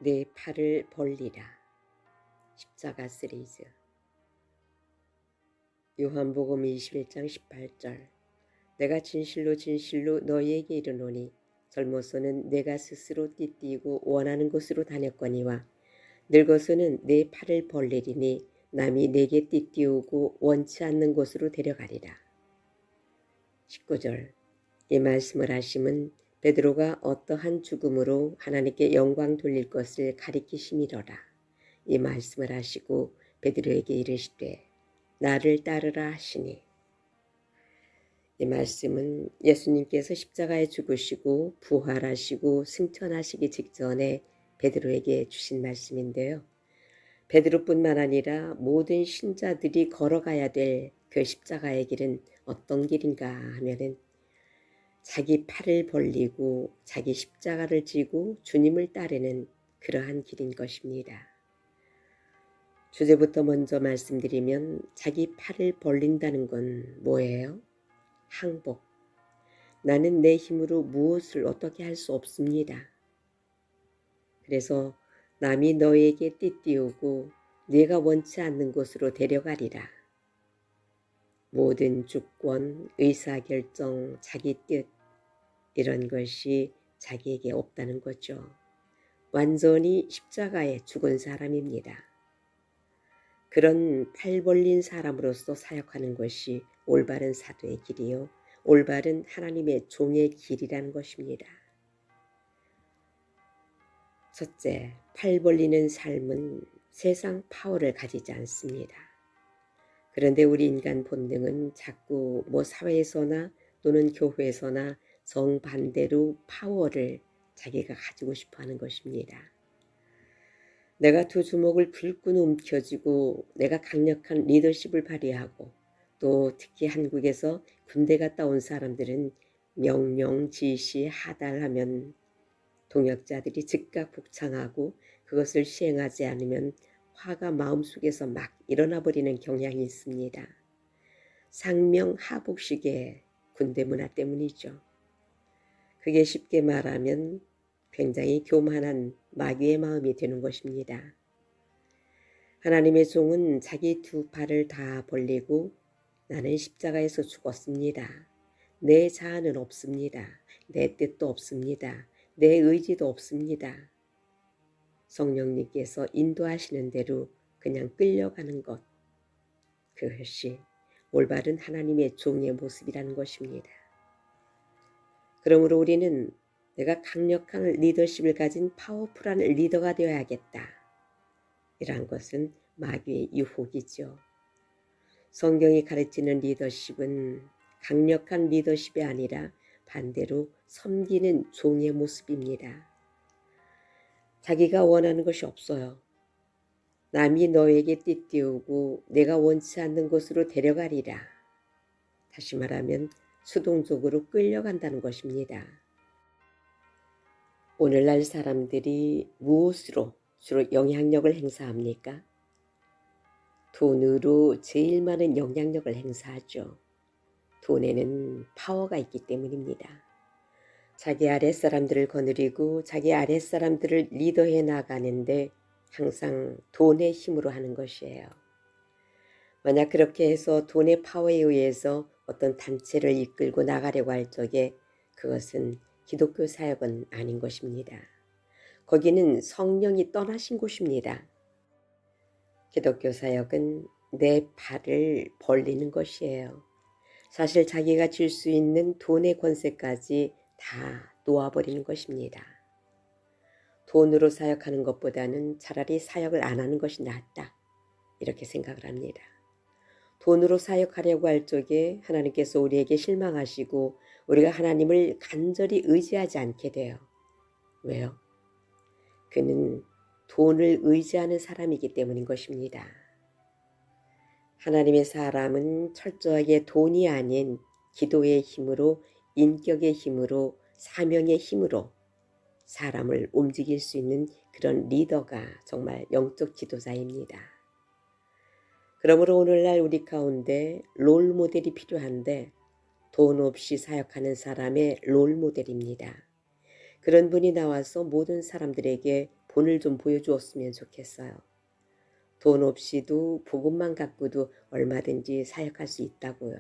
내 팔을 벌리라. 십자가 시리즈. 요한복음 21장 18절. 내가 진실로 진실로 너희에게 이르노니 젊어서는 내가 스스로 띠띠고 원하는 곳으로 다녔거니와 늙어서는 내 팔을 벌리리니 남이 내게 띠띠우고 원치 않는 곳으로 데려가리라. 19절. 이 말씀을 하심은 베드로가 어떠한 죽음으로 하나님께 영광 돌릴 것을 가리키심이로라. 이 말씀을 하시고 베드로에게 이르시되 나를 따르라 하시니, 이 말씀은 예수님께서 십자가에 죽으시고 부활하시고 승천하시기 직전에 베드로에게 주신 말씀인데요. 베드로뿐만 아니라 모든 신자들이 걸어가야 될 그 십자가의 길은 어떤 길인가 하면은 자기 팔을 벌리고 자기 십자가를 지고 주님을 따르는 그러한 길인 것입니다. 주제부터 먼저 말씀드리면 자기 팔을 벌린다는 건 뭐예요? 항복. 나는 내 힘으로 무엇을 어떻게 할 수 없습니다. 그래서 남이 너에게 띠띠우고 네가 원치 않는 곳으로 데려가리라. 모든 주권, 의사결정, 자기 뜻, 이런 것이 자기에게 없다는 거죠. 완전히 십자가에 죽은 사람입니다. 그런 팔 벌린 사람으로서 사역하는 것이 올바른 사도의 길이요, 올바른 하나님의 종의 길이라는 것입니다. 첫째, 팔 벌리는 삶은 세상 파워를 가지지 않습니다. 그런데 우리 인간 본능은 자꾸 사회에서나 또는 교회에서나 정반대로 파워를 자기가 가지고 싶어 하는 것입니다. 내가 두 주먹을 불끈 움켜쥐고 내가 강력한 리더십을 발휘하고, 또 특히 한국에서 군대 갔다 온 사람들은 명령, 지시, 하달하면 동역자들이 즉각 복창하고 그것을 시행하지 않으면 화가 마음속에서 막 일어나 버리는 경향이 있습니다. 상명하복식의 군대 문화 때문이죠. 그게 쉽게 말하면 굉장히 교만한 마귀의 마음이 되는 것입니다. 하나님의 종은 자기 두 팔을 다 벌리고 나는 십자가에서 죽었습니다. 내 자아는 없습니다. 내 뜻도 없습니다. 내 의지도 없습니다. 성령님께서 인도하시는 대로 그냥 끌려가는 것, 그것이 올바른 하나님의 종의 모습이라는 것입니다. 그러므로 우리는 내가 강력한 리더십을 가진 파워풀한 리더가 되어야겠다, 이러한 것은 마귀의 유혹이죠. 성경이 가르치는 리더십은 강력한 리더십이 아니라 반대로 섬기는 종의 모습입니다. 자기가 원하는 것이 없어요. 남이 너에게 띠띠우고 내가 원치 않는 곳으로 데려가리라. 다시 말하면 수동적으로 끌려간다는 것입니다. 오늘날 사람들이 무엇으로 주로 영향력을 행사합니까? 돈으로 제일 많은 영향력을 행사하죠. 돈에는 파워가 있기 때문입니다. 자기 아랫사람들을 거느리고 자기 아랫사람들을 리더해 나가는데 항상 돈의 힘으로 하는 것이에요. 만약 그렇게 해서 돈의 파워에 의해서 어떤 단체를 이끌고 나가려고 할 적에 그것은 기독교 사역은 아닌 것입니다. 거기는 성령이 떠나신 곳입니다. 기독교 사역은 내 팔을 벌리는 것이에요. 사실 자기가 질 수 있는 돈의 권세까지 다 놓아버리는 것입니다. 돈으로 사역하는 것보다는 차라리 사역을 안 하는 것이 낫다, 이렇게 생각을 합니다. 돈으로 사역하려고 할 적에 하나님께서 우리에게 실망하시고 우리가 하나님을 간절히 의지하지 않게 돼요. 왜요? 그는 돈을 의지하는 사람이기 때문인 것입니다. 하나님의 사람은 철저하게 돈이 아닌 기도의 힘으로, 인격의 힘으로, 사명의 힘으로 사람을 움직일 수 있는 그런 리더가 정말 영적 지도자입니다. 그러므로 오늘날 우리 가운데 롤 모델이 필요한데, 돈 없이 사역하는 사람의 롤 모델입니다. 그런 분이 나와서 모든 사람들에게 돈을 좀 보여주었으면 좋겠어요. 돈 없이도 복음만 갖고도 얼마든지 사역할 수 있다고요.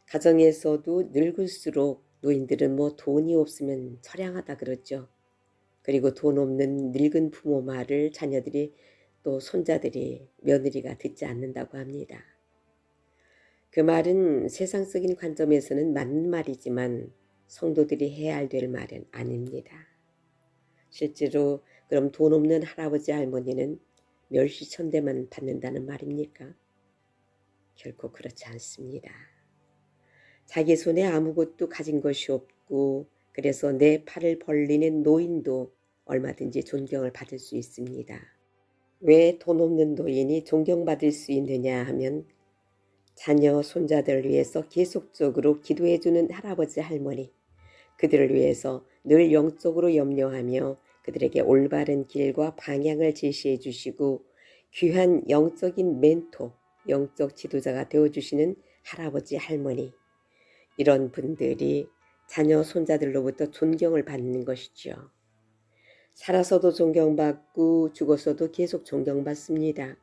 가정에서도 늙을수록 노인들은 뭐 돈이 없으면 처량하다 그러죠. 그리고 돈 없는 늙은 부모 말을 자녀들이 또 손자들이 며느리가 듣지 않는다고 합니다. 그 말은 세상적인 관점에서는 맞는 말이지만 성도들이 해야 될 말은 아닙니다. 실제로 그럼 돈 없는 할아버지 할머니는 멸시천대만 받는다는 말입니까? 결코 그렇지 않습니다. 자기 손에 아무것도 가진 것이 없고 그래서 내 팔을 벌리는 노인도 얼마든지 존경을 받을 수 있습니다. 왜 돈 없는 노인이 존경받을 수 있느냐 하면 자녀, 손자들을 위해서 계속적으로 기도해주는 할아버지, 할머니, 그들을 위해서 늘 영적으로 염려하며 그들에게 올바른 길과 방향을 제시해 주시고 귀한 영적인 멘토, 영적 지도자가 되어주시는 할아버지, 할머니, 이런 분들이 자녀, 손자들로부터 존경을 받는 것이죠. 살아서도 존경받고 죽어서도 계속 존경받습니다.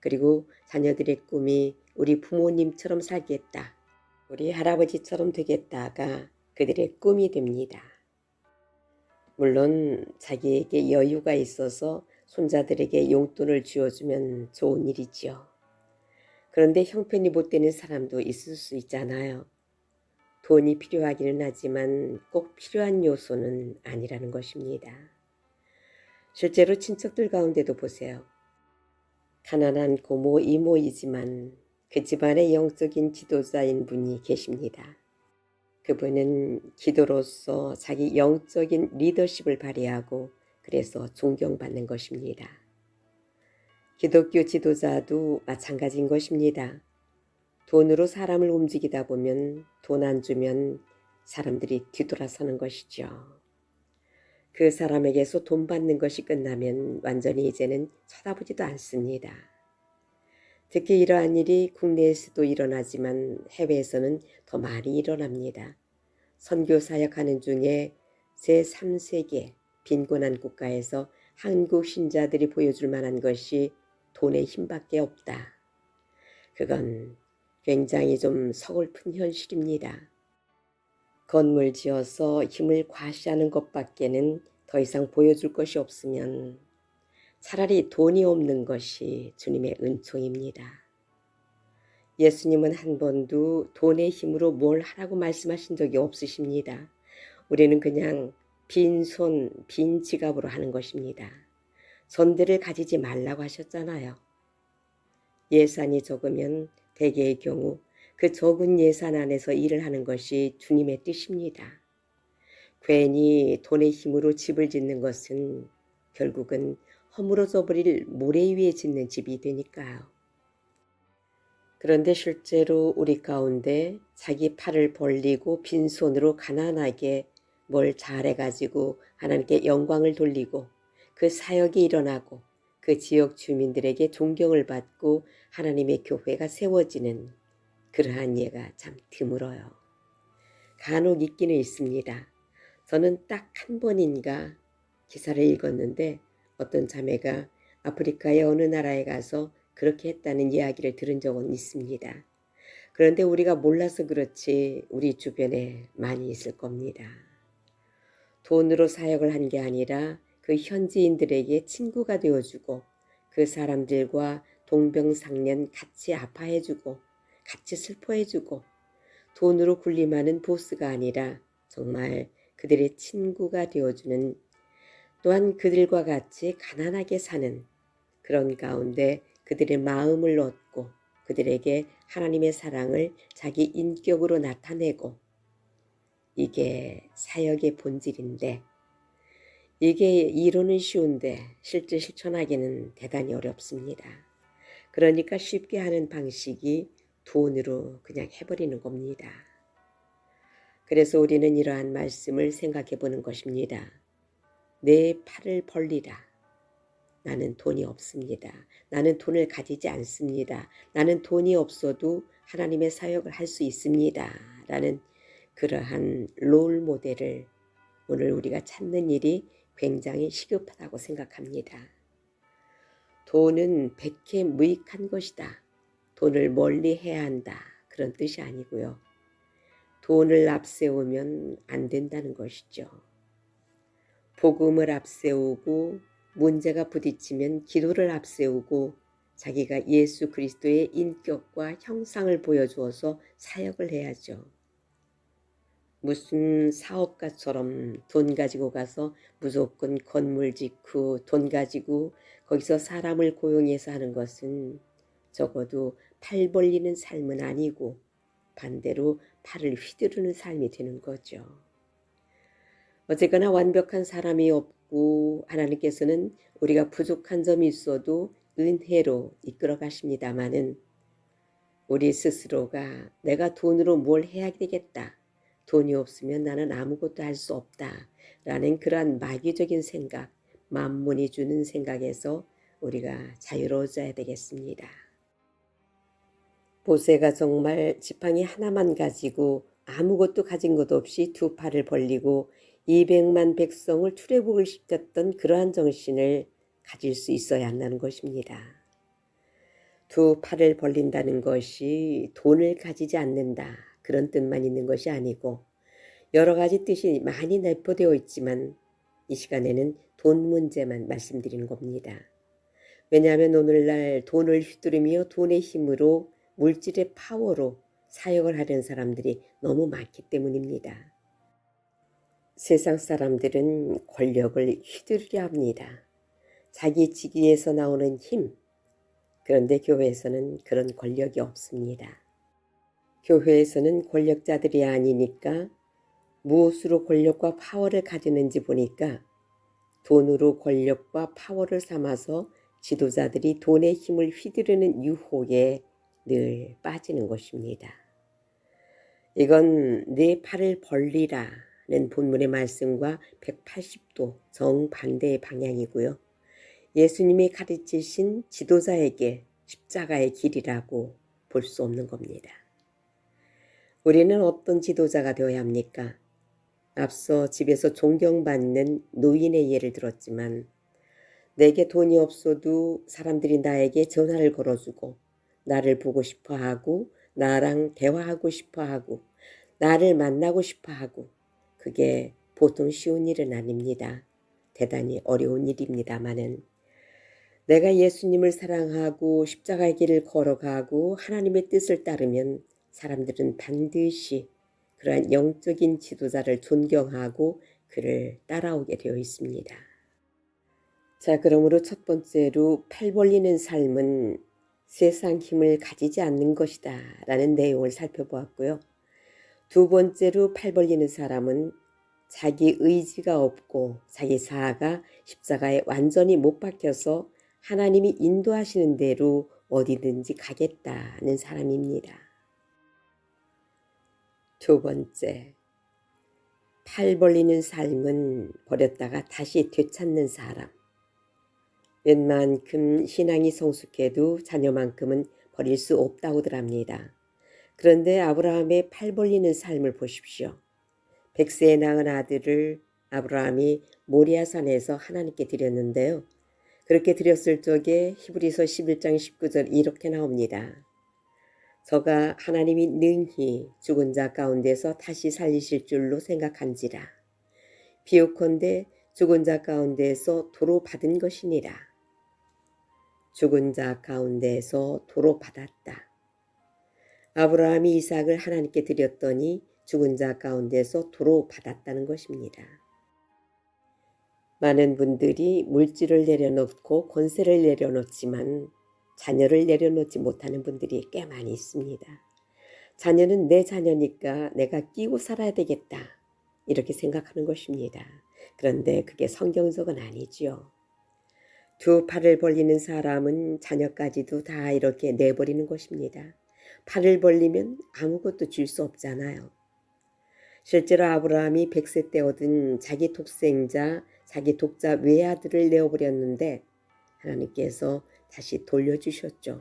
그리고 자녀들의 꿈이 우리 부모님처럼 살겠다, 우리 할아버지처럼 되겠다가 그들의 꿈이 됩니다. 물론 자기에게 여유가 있어서 손자들에게 용돈을 쥐어주면 좋은 일이지요. 그런데 형편이 못 되는 사람도 있을 수 있잖아요. 돈이 필요하기는 하지만 꼭 필요한 요소는 아니라는 것입니다. 실제로 친척들 가운데도 보세요. 가난한 고모, 이모이지만 그 집안의 영적인 지도자인 분이 계십니다. 그분은 기도로서 자기 영적인 리더십을 발휘하고 그래서 존경받는 것입니다. 기독교 지도자도 마찬가지인 것입니다. 돈으로 사람을 움직이다 보면 돈 안 주면 사람들이 뒤돌아서는 것이죠. 그 사람에게서 돈 받는 것이 끝나면 완전히 이제는 쳐다보지도 않습니다. 특히 이러한 일이 국내에서도 일어나지만 해외에서는 더 많이 일어납니다. 선교 사역하는 중에 제3세계 빈곤한 국가에서 한국 신자들이 보여줄 만한 것이 돈의 힘밖에 없다. 그건 굉장히 좀 서글픈 현실입니다. 건물 지어서 힘을 과시하는 것밖에는 더 이상 보여줄 것이 없으면 차라리 돈이 없는 것이 주님의 은총입니다. 예수님은 한 번도 돈의 힘으로 뭘 하라고 말씀하신 적이 없으십니다. 우리는 그냥 빈손, 빈 지갑으로 하는 것입니다. 손들을 가지지 말라고 하셨잖아요. 예산이 적으면 대개의 경우 그 적은 예산 안에서 일을 하는 것이 주님의 뜻입니다. 괜히 돈의 힘으로 집을 짓는 것은 결국은 허물어져 버릴 모래 위에 짓는 집이 되니까요. 그런데 실제로 우리 가운데 자기 팔을 벌리고 빈손으로 가난하게 뭘 잘해가지고 하나님께 영광을 돌리고 그 사역이 일어나고 그 지역 주민들에게 존경을 받고 하나님의 교회가 세워지는 그러한 예가 참 드물어요. 간혹 있기는 있습니다. 저는 딱 한 번인가 기사를 읽었는데 어떤 자매가 아프리카의 어느 나라에 가서 그렇게 했다는 이야기를 들은 적은 있습니다. 그런데 우리가 몰라서 그렇지 우리 주변에 많이 있을 겁니다. 돈으로 사역을 한 게 아니라 그 현지인들에게 친구가 되어주고 그 사람들과 동병상련 같이 아파해주고 같이 슬퍼해주고 돈으로 군림하는 보스가 아니라 정말 그들의 친구가 되어주는, 또한 그들과 같이 가난하게 사는 그런 가운데 그들의 마음을 얻고 그들에게 하나님의 사랑을 자기 인격으로 나타내고, 이게 사역의 본질인데 이게 이론은 쉬운데 실제 실천하기는 대단히 어렵습니다. 그러니까 쉽게 하는 방식이 돈으로 그냥 해버리는 겁니다. 그래서 우리는 이러한 말씀을 생각해 보는 것입니다. 내 팔을 벌리라. 나는 돈이 없습니다. 나는 돈을 가지지 않습니다. 나는 돈이 없어도 하나님의 사역을 할 수 있습니다. 라는 그러한 롤 모델을 오늘 우리가 찾는 일이 굉장히 시급하다고 생각합니다. 돈은 백해무익한 것이다. 돈을 멀리 해야 한다. 그런 뜻이 아니고요. 돈을 앞세우면 안 된다는 것이죠. 복음을 앞세우고 문제가 부딪히면 기도를 앞세우고 자기가 예수 그리스도의 인격과 형상을 보여주어서 사역을 해야죠. 무슨 사업가처럼 돈 가지고 가서 무조건 건물 짓고 돈 가지고 거기서 사람을 고용해서 하는 것은 적어도 팔 벌리는 삶은 아니고 반대로 팔을 휘두르는 삶이 되는 거죠. 어쨌거나 완벽한 사람이 없고 하나님께서는 우리가 부족한 점이 있어도 은혜로 이끌어 가십니다마는 우리 스스로가 내가 돈으로 뭘 해야 되겠다. 돈이 없으면 나는 아무것도 할 수 없다. 라는 그러한 마귀적인 생각, 만문이 주는 생각에서 우리가 자유로워져야 되겠습니다. 모세가 정말 지팡이 하나만 가지고 아무것도 가진 것 없이 두 팔을 벌리고 200만 백성을 출애굽을 시켰던 그러한 정신을 가질 수 있어야 한다는 것입니다. 두 팔을 벌린다는 것이 돈을 가지지 않는다. 그런 뜻만 있는 것이 아니고 여러 가지 뜻이 많이 내포되어 있지만 이 시간에는 돈 문제만 말씀드리는 겁니다. 왜냐하면 오늘날 돈을 휘두르며 돈의 힘으로 물질의 파워로 사역을 하려는 사람들이 너무 많기 때문입니다. 세상 사람들은 권력을 휘두르려 합니다. 자기 직위에서 나오는 힘. 그런데 교회에서는 그런 권력이 없습니다. 교회에서는 권력자들이 아니니까 무엇으로 권력과 파워를 가지는지 보니까 돈으로 권력과 파워를 삼아서 지도자들이 돈의 힘을 휘두르는 유혹에 늘 빠지는 것입니다. 이건 네 팔을 벌리라는 본문의 말씀과 180도 정반대의 방향이고요. 예수님이 가르치신 지도자에게 십자가의 길이라고 볼 수 없는 겁니다. 우리는 어떤 지도자가 되어야 합니까? 앞서 집에서 존경받는 노인의 예를 들었지만 내게 돈이 없어도 사람들이 나에게 전화를 걸어주고 나를 보고 싶어하고 나랑 대화하고 싶어하고 나를 만나고 싶어하고 그게 보통 쉬운 일은 아닙니다. 대단히 어려운 일입니다마는 내가 예수님을 사랑하고 십자가의 길을 걸어가고 하나님의 뜻을 따르면 사람들은 반드시 그러한 영적인 지도자를 존경하고 그를 따라오게 되어 있습니다. 자, 그러므로 첫 번째로 팔 벌리는 삶은 세상 힘을 가지지 않는 것이다 라는 내용을 살펴보았고요. 두 번째로 팔 벌리는 사람은 자기 의지가 없고 자기 자아가 십자가에 완전히 못 박혀서 하나님이 인도하시는 대로 어디든지 가겠다는 사람입니다. 두 번째, 팔 벌리는 삶은 버렸다가 다시 되찾는 사람. 웬만큼 신앙이 성숙해도 자녀만큼은 버릴 수 없다고들 합니다. 그런데 아브라함의 팔 벌리는 삶을 보십시오. 100세에 낳은 아들을 아브라함이 모리아산에서 하나님께 드렸는데요. 그렇게 드렸을 적에 히브리서 11장 19절 이렇게 나옵니다. 저가 하나님이 능히 죽은 자 가운데서 다시 살리실 줄로 생각한지라. 비옥컨대 죽은 자 가운데서 도로 받은 것이니라. 죽은 자 가운데서 도로 받았다. 아브라함이 이삭을 하나님께 드렸더니 죽은 자 가운데서 도로 받았다는 것입니다. 많은 분들이 물질을 내려놓고 권세를 내려놓지만 자녀를 내려놓지 못하는 분들이 꽤 많이 있습니다. 자녀는 내 자녀니까 내가 끼고 살아야 되겠다 이렇게 생각하는 것입니다. 그런데 그게 성경적은 아니지요. 두 팔을 벌리는 사람은 자녀까지도 다 이렇게 내버리는 것입니다. 팔을 벌리면 아무것도 줄 수 없잖아요. 실제로 아브라함이 100세 때 얻은 자기 독생자, 자기 독자 외아들을 내어버렸는데 하나님께서 다시 돌려주셨죠.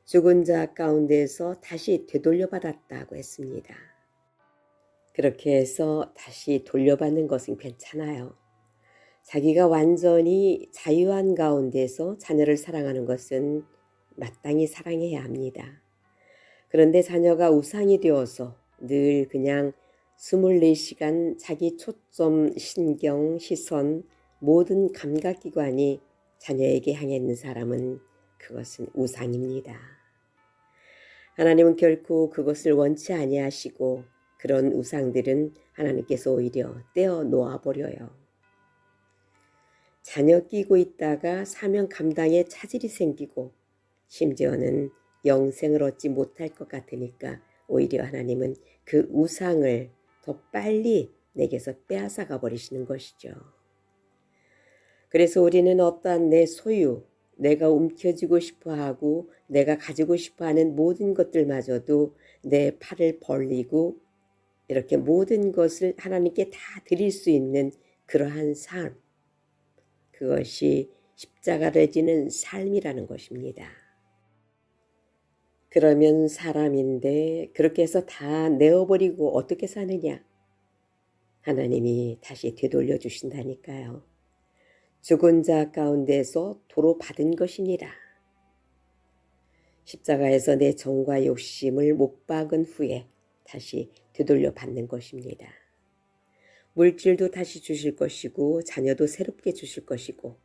죽은 자 가운데서 다시 되돌려받았다고 했습니다. 그렇게 해서 다시 돌려받는 것은 괜찮아요. 자기가 완전히 자유한 가운데서 자녀를 사랑하는 것은 마땅히 사랑해야 합니다. 그런데 자녀가 우상이 되어서 늘 그냥 24시간 자기 초점, 신경, 시선, 모든 감각기관이 자녀에게 향해 있는 사람은 그것은 우상입니다. 하나님은 결코 그것을 원치 아니하시고 그런 우상들은 하나님께서 오히려 떼어 놓아버려요. 자녀 끼고 있다가 사명 감당에 차질이 생기고 심지어는 영생을 얻지 못할 것 같으니까 오히려 하나님은 그 우상을 더 빨리 내게서 빼앗아가 버리시는 것이죠. 그래서 우리는 어떠한 내 소유, 내가 움켜쥐고 싶어하고 내가 가지고 싶어하는 모든 것들마저도 내 팔을 벌리고 이렇게 모든 것을 하나님께 다 드릴 수 있는 그러한 삶, 그것이 십자가를 지는 삶이라는 것입니다. 그러면 사람인데 그렇게 해서 다 내어버리고 어떻게 사느냐? 하나님이 다시 되돌려 주신다니까요. 죽은 자 가운데서 도로 받은 것이니라. 십자가에서 내 정과 욕심을 못 박은 후에 다시 되돌려 받는 것입니다. 물질도 다시 주실 것이고 자녀도 새롭게 주실 것이고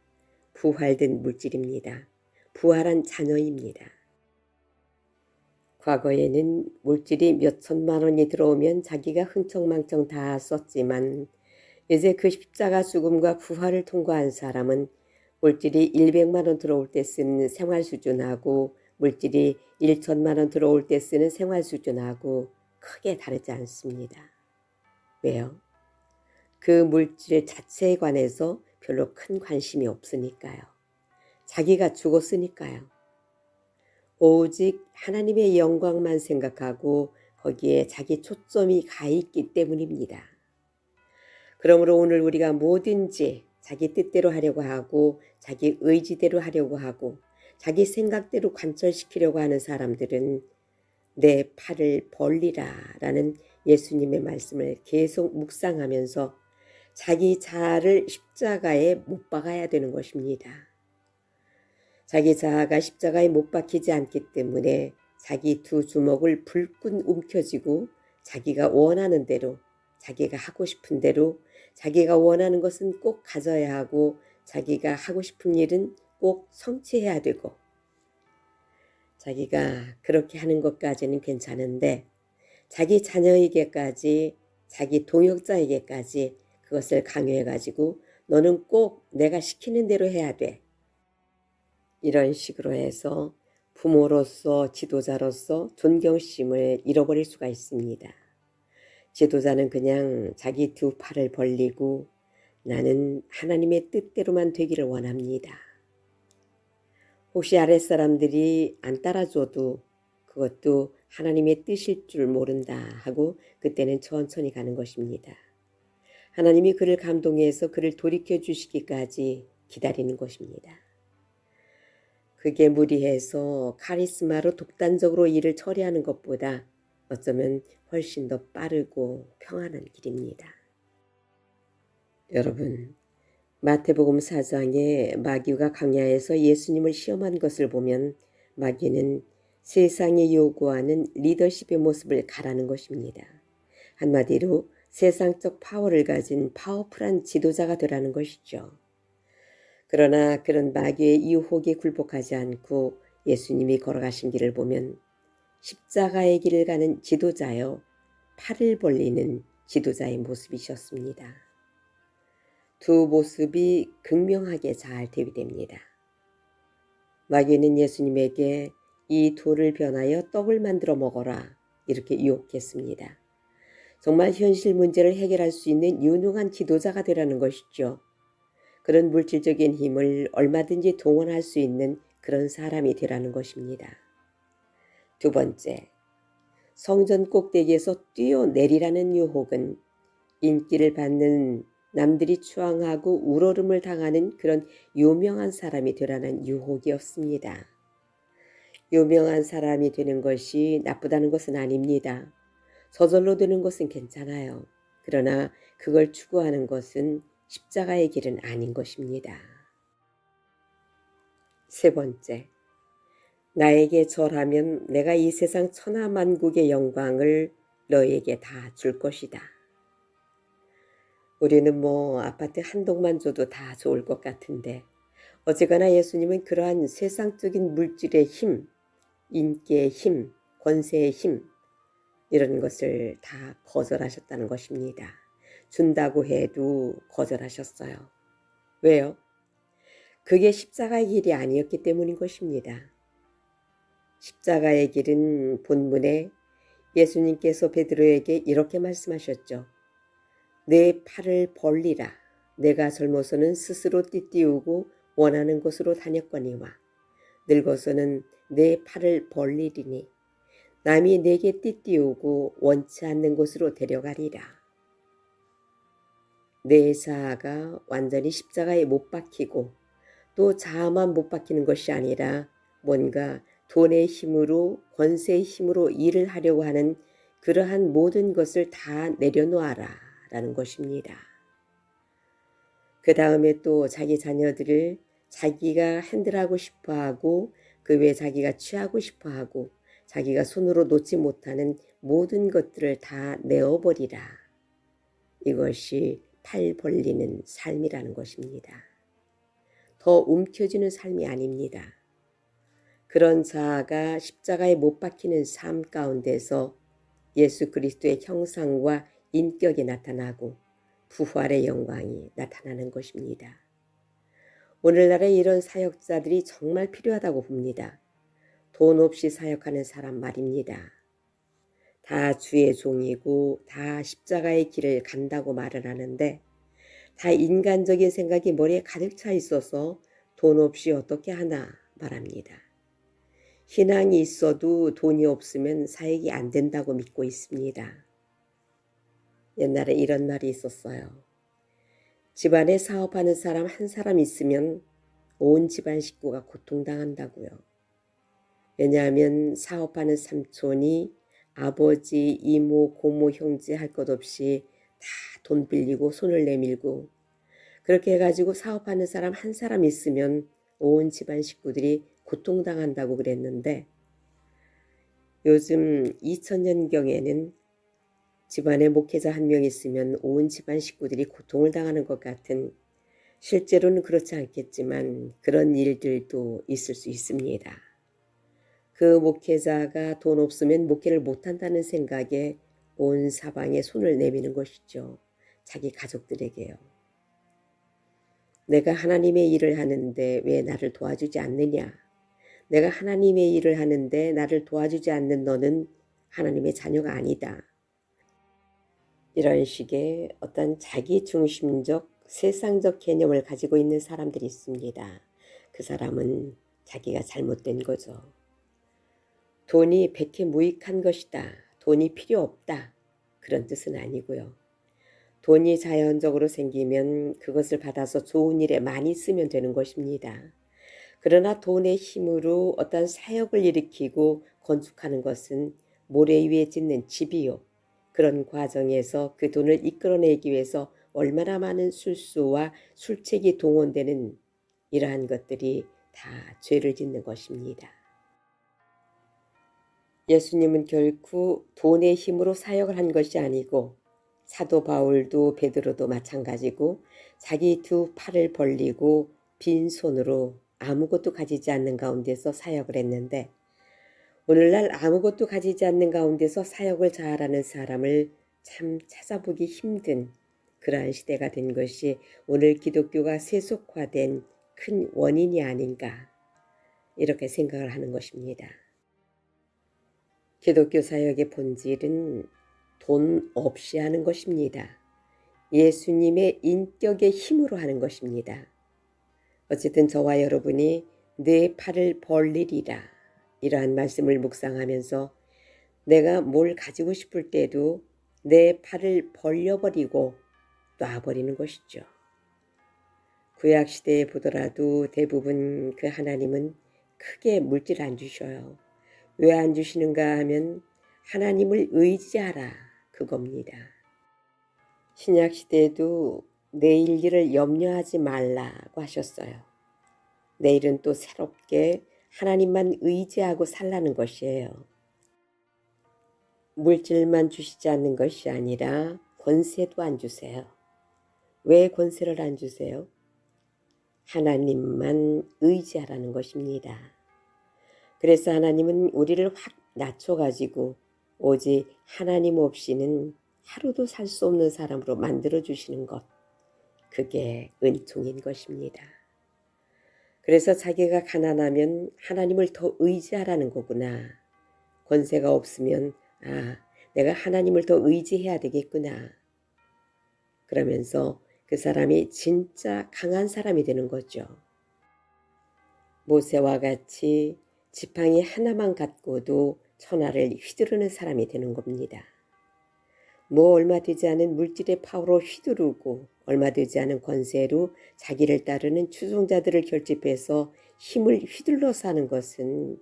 부활된 물질입니다. 부활한 자녀입니다. 과거에는 물질이 몇 천만 원이 들어오면 자기가 흥청망청 다 썼지만 이제 그 십자가 죽음과 부활을 통과한 사람은 물질이 100만 원 들어올 때 쓰는 생활 수준하고 물질이 1천만 원 들어올 때 쓰는 생활 수준하고 크게 다르지 않습니다. 왜요? 그 물질 자체에 관해서 별로 큰 관심이 없으니까요. 자기가 죽었으니까요. 오직 하나님의 영광만 생각하고 거기에 자기 초점이 가 있기 때문입니다. 그러므로 오늘 우리가 뭐든지 자기 뜻대로 하려고 하고 자기 의지대로 하려고 하고 자기 생각대로 관철시키려고 하는 사람들은 내 팔을 벌리라 라는 예수님의 말씀을 계속 묵상하면서 자기 자아를 십자가에 못 박아야 되는 것입니다. 자기 자아가 십자가에 못 박히지 않기 때문에 자기 두 주먹을 불끈 움켜쥐고 자기가 원하는 대로 자기가 하고 싶은 대로 자기가 원하는 것은 꼭 가져야 하고 자기가 하고 싶은 일은 꼭 성취해야 되고 자기가 그렇게 하는 것까지는 괜찮은데 자기 자녀에게까지 자기 동역자에게까지 그것을 강요해가지고 너는 꼭 내가 시키는 대로 해야 돼. 이런 식으로 해서 부모로서 지도자로서 존경심을 잃어버릴 수가 있습니다. 지도자는 그냥 자기 두 팔을 벌리고 나는 하나님의 뜻대로만 되기를 원합니다. 혹시 아랫사람들이 안 따라줘도 그것도 하나님의 뜻일 줄 모른다 하고 그때는 천천히 가는 것입니다. 하나님이 그를 감동해서 그를 돌이켜 주시기까지 기다리는 것입니다. 그게 무리해서 카리스마로 독단적으로 일을 처리하는 것보다 어쩌면 훨씬 더 빠르고 평안한 길입니다. 여러분, 마태복음 4장에 마귀가 광야에서 예수님을 시험한 것을 보면 마귀는 세상이 요구하는 리더십의 모습을 가라는 것입니다. 한마디로 세상적 파워를 가진 파워풀한 지도자가 되라는 것이죠. 그러나 그런 마귀의 유혹에 굴복하지 않고 예수님이 걸어가신 길을 보면 십자가의 길을 가는 지도자여 팔을 벌리는 지도자의 모습이셨습니다. 두 모습이 극명하게 잘 대비됩니다. 마귀는 예수님에게 이 돌을 변하여 떡을 만들어 먹어라 이렇게 유혹했습니다. 정말 현실 문제를 해결할 수 있는 유능한 지도자가 되라는 것이죠. 그런 물질적인 힘을 얼마든지 동원할 수 있는 그런 사람이 되라는 것입니다. 두 번째, 성전 꼭대기에서 뛰어내리라는 유혹은 인기를 받는 남들이 추앙하고 우러름을 당하는 그런 유명한 사람이 되라는 유혹이었습니다. 유명한 사람이 되는 것이 나쁘다는 것은 아닙니다. 저절로 되는 것은 괜찮아요. 그러나 그걸 추구하는 것은 십자가의 길은 아닌 것입니다. 세 번째, 나에게 절하면 내가 이 세상 천하만국의 영광을 너에게 다 줄 것이다. 우리는 아파트 한 동만 줘도 다 좋을 것 같은데 어쨌거나 예수님은 그러한 세상적인 물질의 힘, 인기의 힘, 권세의 힘 이런 것을 다 거절하셨다는 것입니다. 준다고 해도 거절하셨어요. 왜요? 그게 십자가의 길이 아니었기 때문인 것입니다. 십자가의 길은 본문에 예수님께서 베드로에게 이렇게 말씀하셨죠. 내 팔을 벌리라. 내가 젊어서는 스스로 띠띠우고 원하는 곳으로 다녔거니와 늙어서는 내 팔을 벌리리니 남이 내게 띠띠우고 원치 않는 곳으로 데려가리라. 내 자아가 완전히 십자가에 못 박히고 또 자아만 못 박히는 것이 아니라 뭔가 돈의 힘으로 권세의 힘으로 일을 하려고 하는 그러한 모든 것을 다 내려놓아라 라는 것입니다. 그 다음에 또 자기 자녀들을 자기가 핸들하고 싶어하고 그 외에 자기가 취하고 싶어하고 자기가 손으로 놓지 못하는 모든 것들을 다 내어버리라. 이것이 팔 벌리는 삶이라는 것입니다. 더 움켜쥐는 삶이 아닙니다. 그런 자아가 십자가에 못 박히는 삶 가운데서 예수 그리스도의 형상과 인격이 나타나고 부활의 영광이 나타나는 것입니다. 오늘날에 이런 사역자들이 정말 필요하다고 봅니다. 돈 없이 사역하는 사람 말입니다. 다 주의 종이고 다 십자가의 길을 간다고 말을 하는데 다 인간적인 생각이 머리에 가득 차 있어서 돈 없이 어떻게 하나 말합니다. 신앙이 있어도 돈이 없으면 사역이 안 된다고 믿고 있습니다. 옛날에 이런 말이 있었어요. 집안에 사업하는 사람 한 사람 있으면 온 집안 식구가 고통당한다고요. 왜냐하면 사업하는 삼촌이 아버지, 이모, 고모, 형제 할 것 없이 다 돈 빌리고 손을 내밀고 그렇게 해가지고 사업하는 사람 한 사람 있으면 온 집안 식구들이 고통당한다고 그랬는데 요즘 2000년경에는 집안에 목회자 한 명 있으면 온 집안 식구들이 고통을 당하는 것 같은 실제로는 그렇지 않겠지만 그런 일들도 있을 수 있습니다. 그 목회자가 돈 없으면 목회를 못한다는 생각에 온 사방에 손을 내미는 것이죠. 자기 가족들에게요. 내가 하나님의 일을 하는데 왜 나를 도와주지 않느냐? 내가 하나님의 일을 하는데 나를 도와주지 않는 너는 하나님의 자녀가 아니다. 이런 식의 어떤 자기 중심적 세상적 개념을 가지고 있는 사람들이 있습니다. 그 사람은 자기가 잘못된 거죠. 돈이 백해무익한 것이다. 돈이 필요 없다. 그런 뜻은 아니고요. 돈이 자연적으로 생기면 그것을 받아서 좋은 일에 많이 쓰면 되는 것입니다. 그러나 돈의 힘으로 어떤 사역을 일으키고 건축하는 것은 모래 위에 짓는 집이요. 그런 과정에서 그 돈을 이끌어내기 위해서 얼마나 많은 술수와 술책이 동원되는 이러한 것들이 다 죄를 짓는 것입니다. 예수님은 결코 돈의 힘으로 사역을 한 것이 아니고 사도 바울도 베드로도 마찬가지고 자기 두 팔을 벌리고 빈손으로 아무것도 가지지 않는 가운데서 사역을 했는데 오늘날 아무것도 가지지 않는 가운데서 사역을 잘하는 사람을 참 찾아보기 힘든 그러한 시대가 된 것이 오늘 기독교가 세속화된 큰 원인이 아닌가 이렇게 생각을 하는 것입니다. 기독교 사역의 본질은 돈 없이 하는 것입니다. 예수님의 인격의 힘으로 하는 것입니다. 어쨌든 저와 여러분이 내 팔을 벌리리라 이러한 말씀을 묵상하면서 내가 뭘 가지고 싶을 때도 내 팔을 벌려버리고 놔버리는 것이죠. 구약시대에 보더라도 대부분 그 하나님은 크게 물질 안 주셔요. 왜 안 주시는가 하면 하나님을 의지하라 그겁니다. 신약시대에도 내일 일을 염려하지 말라고 하셨어요. 내일은 또 새롭게 하나님만 의지하고 살라는 것이에요. 물질만 주시지 않는 것이 아니라 권세도 안 주세요. 왜 권세를 안 주세요? 하나님만 의지하라는 것입니다. 그래서 하나님은 우리를 확 낮춰가지고 오직 하나님 없이는 하루도 살 수 없는 사람으로 만들어주시는 것. 그게 은총인 것입니다. 그래서 자기가 가난하면 하나님을 더 의지하라는 거구나. 권세가 없으면 내가 하나님을 더 의지해야 되겠구나. 그러면서 그 사람이 진짜 강한 사람이 되는 거죠. 모세와 같이 지팡이 하나만 갖고도 천하를 휘두르는 사람이 되는 겁니다. 뭐 얼마 되지 않은 물질의 파워로 휘두르고 얼마 되지 않은 권세로 자기를 따르는 추종자들을 결집해서 힘을 휘둘러서 하는 것은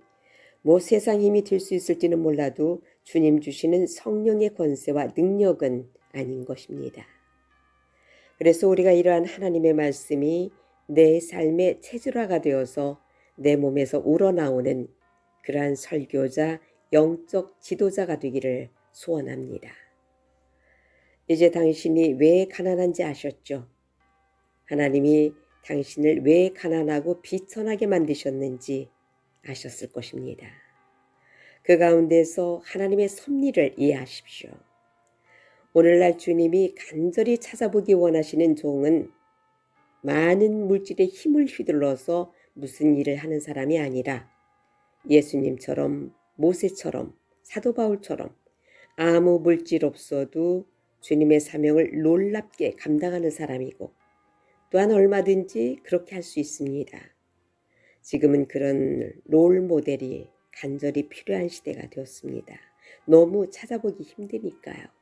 뭐 세상 힘이 될 수 있을지는 몰라도 주님 주시는 성령의 권세와 능력은 아닌 것입니다. 그래서 우리가 이러한 하나님의 말씀이 내 삶의 체질화가 되어서 내 몸에서 우러나오는 그러한 설교자, 영적 지도자가 되기를 소원합니다. 이제 당신이 왜 가난한지 아셨죠? 하나님이 당신을 왜 가난하고 비천하게 만드셨는지 아셨을 것입니다. 그 가운데서 하나님의 섭리를 이해하십시오. 오늘날 주님이 간절히 찾아보기 원하시는 종은 많은 물질의 힘을 휘둘러서 무슨 일을 하는 사람이 아니라 예수님처럼 모세처럼 사도 바울처럼 아무 물질 없어도 주님의 사명을 놀랍게 감당하는 사람이고 또한 얼마든지 그렇게 할 수 있습니다. 지금은 그런 롤 모델이 간절히 필요한 시대가 되었습니다. 너무 찾아보기 힘드니까요.